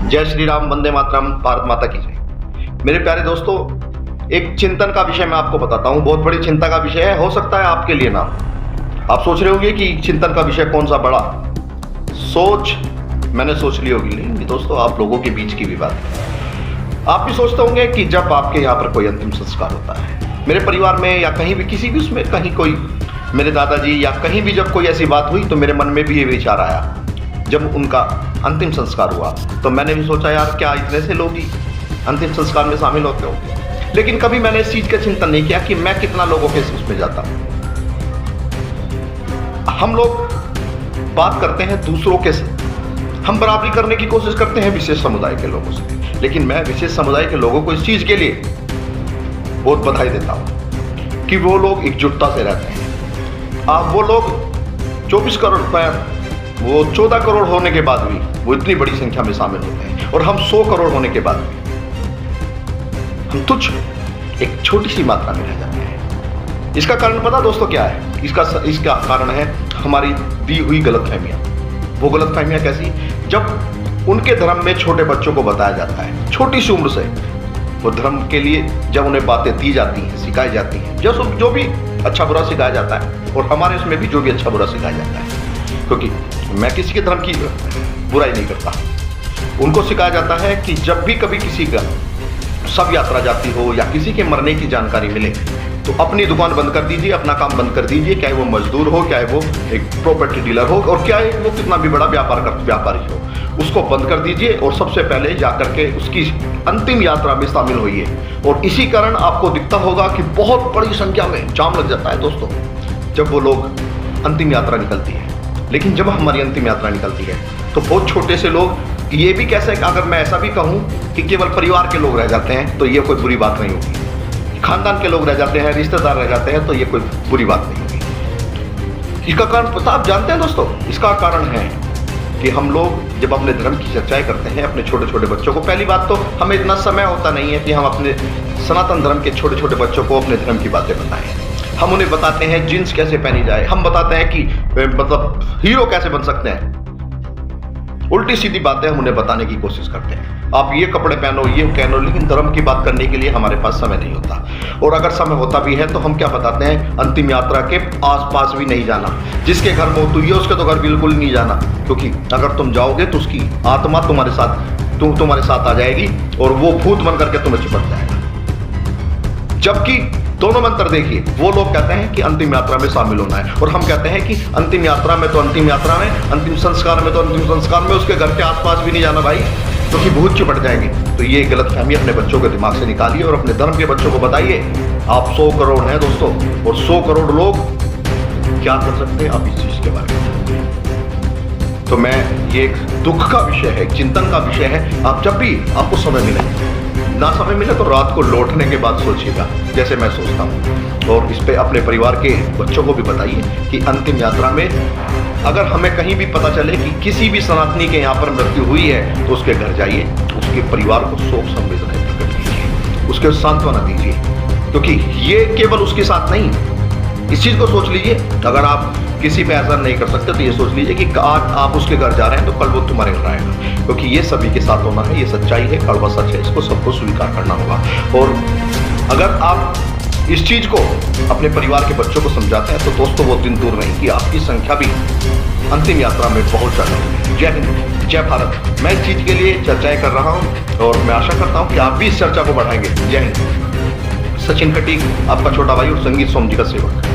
जय श्री राम, वंदे मातरम, भारत माता की जय। मेरे प्यारे दोस्तों, एक चिंतन का विषय मैं आपको बताता हूँ। बहुत बड़ी चिंता का विषय है, हो सकता है आपके लिए ना। आप सोच रहे होंगे कि चिंतन का विषय कौन सा बड़ा सोच मैंने सोच ली होगी। नहीं दोस्तों, आप लोगों के बीच की भी बात है। आप भी सोचते होंगे कि जब आपके यहाँ पर कोई अंतिम संस्कार होता है, मेरे परिवार में या कहीं भी, किसी भी उसमें, कहीं कोई मेरे दादाजी या कहीं भी जब कोई ऐसी बात हुई तो मेरे मन में भी ये विचार आया। जब उनका अंतिम संस्कार हुआ तो मैंने भी सोचा, यार क्या इतने से लोग ही अंतिम संस्कार में शामिल होते होंगे। लेकिन कभी मैंने इस चीज का चिंतन नहीं किया कि मैं कितना लोगों के उसमें जाता हूं। हम लोग बात करते हैं दूसरों के से, हम बराबरी करने की कोशिश करते हैं विशेष समुदाय के लोगों से। लेकिन मैं विशेष समुदाय के लोगों को इस चीज के लिए बहुत बधाई देता हूं कि वो लोग एकजुटता से रहते हैं। आप वो लोग 24 करोड़ वो 14 करोड़ होने के बाद भी वो इतनी बड़ी संख्या में शामिल होते हैं, और हम 100 करोड़ होने के बाद भी हम तुच्छ एक छोटी सी मात्रा में रह जाते हैं। इसका कारण पता दोस्तों क्या है? इसका कारण है हमारी दी हुई गलतफहमियां। वो गलतफहमियां कैसी? जब उनके धर्म में छोटे बच्चों को बताया जाता है, छोटी सी उम्र से वो धर्म के लिए जब उन्हें बातें दी जाती हैं, सिखाई जाती हैं, जो भी अच्छा बुरा सिखाया जाता है, और हमारे उसमें भी जो भी अच्छा बुरा सिखाया जाता है, क्योंकि मैं किसी के धर्म की बुराई नहीं करता। उनको सिखाया जाता है कि जब भी कभी किसी का शव यात्रा जाती हो या किसी के मरने की जानकारी मिले तो अपनी दुकान बंद कर दीजिए, अपना काम बंद कर दीजिए, चाहे वो मजदूर हो, चाहे वो एक प्रॉपर्टी डीलर हो, और क्या है वो कितना भी बड़ा व्यापारी हो, उसको बंद कर दीजिए और सबसे पहले जाकर के उसकी अंतिम यात्रा में शामिल होइए। और इसी कारण आपको दिखता होगा कि बहुत बड़ी संख्या में जाम लग जाता है दोस्तों जब वो लोग अंतिम यात्रा निकलती है। लेकिन जब हमारी अंतिम यात्रा निकलती है तो बहुत छोटे से लोग, ये भी कैसे, अगर मैं ऐसा भी कहूँ कि केवल परिवार के लोग रह जाते हैं तो ये कोई बुरी बात नहीं होगी। खानदान के लोग रह जाते हैं, रिश्तेदार रह जाते हैं तो ये कोई बुरी बात नहीं होगी। इसका कारण पता आप जानते हैं दोस्तों? इसका कारण है कि हम लोग जब अपने धर्म की चर्चाएं करते हैं अपने छोटे छोटे बच्चों को, पहली बात तो हमें इतना समय होता नहीं है कि हम अपने सनातन धर्म के छोटे छोटे बच्चों को अपने धर्म की बातें बताएं। हम उन्हें बताते हैं जीन्स कैसे पहनी जाए, हम बताते हैं कि मतलब हीरो कैसे बन सकते हैं। उल्टी सीधी बातें हम उन्हें बताने की कोशिश करते हैं, आप ये कपड़े पहनो, ये पहनो, लेकिन धर्म की बात करने के लिए हमारे पास समय नहीं होता। और अगर समय होता भी है तो हम क्या बताते हैं? अंतिम यात्रा के आसपास भी नहीं जाना। जिसके घर में तू ये, उसके तो घर बिल्कुल नहीं जाना, क्योंकि अगर तुम जाओगे तो उसकी आत्मा तुम्हारे साथ आ जाएगी और वो भूत बन करके तुम्हें चिपक जाएगा। जबकि दोनों मंत्र देखिए, वो लोग कहते हैं कि अंतिम यात्रा में शामिल होना है, और हम कहते हैं कि अंतिम यात्रा में, अंतिम संस्कार में उसके घर के आसपास भी नहीं जाना भाई, क्योंकि भूत चिपट जाएंगे। तो ये गलतफहमी अपने बच्चों के दिमाग से निकालिए और अपने धर्म के बच्चों को बताइए। आप 100 करोड़ हैं दोस्तों, और 100 करोड़ लोग क्या कर सकते हैं आप इस चीज के बारे में। तो मैं, ये एक दुख का विषय है, एक चिंतन का विषय है। आप जब भी आपको समय मिले, ना समय मिले तो रात को लौटने के बाद सोचिएगा, जैसे मैं सोचता हूँ, और इस पे अपने परिवार के बच्चों को भी बताइए कि अंतिम यात्रा में अगर हमें कहीं भी पता चले कि किसी भी सनातनी के यहाँ पर मृत्यु हुई है तो उसके घर जाइए, उसके परिवार को शोक संवेदनाएं प्रकट कीजिए, उसके सांत्वना दीजिए, क्योंकि ये केवल उसके साथ नहीं। इस चीज को सोच लीजिए, अगर आप किसी पे असर नहीं कर सकते तो ये सोच लीजिए कि आज आप उसके घर जा रहे हैं तो कल वो तुम्हारे घर आएगा, क्योंकि ये सभी के साथ होना है। ये सच्चाई है, कड़वा सच है, इसको सबको स्वीकार करना होगा। और अगर आप इस चीज को अपने परिवार के बच्चों को समझाते हैं तो दोस्तों वो दिन दूर नहीं कि आपकी संख्या भी अंतिम यात्रा में बहुत ज्यादा होगी। जय हिंद, जय भारत। मैं इस चीज के लिए चर्चाएं कर रहा हूँ और मैं आशा करता हूँ कि आप भी इस चर्चा को बढ़ाएंगे। जय हिंद। सचिन कटीक, आपका छोटा भाई और संगीत सोम जी का सेवक।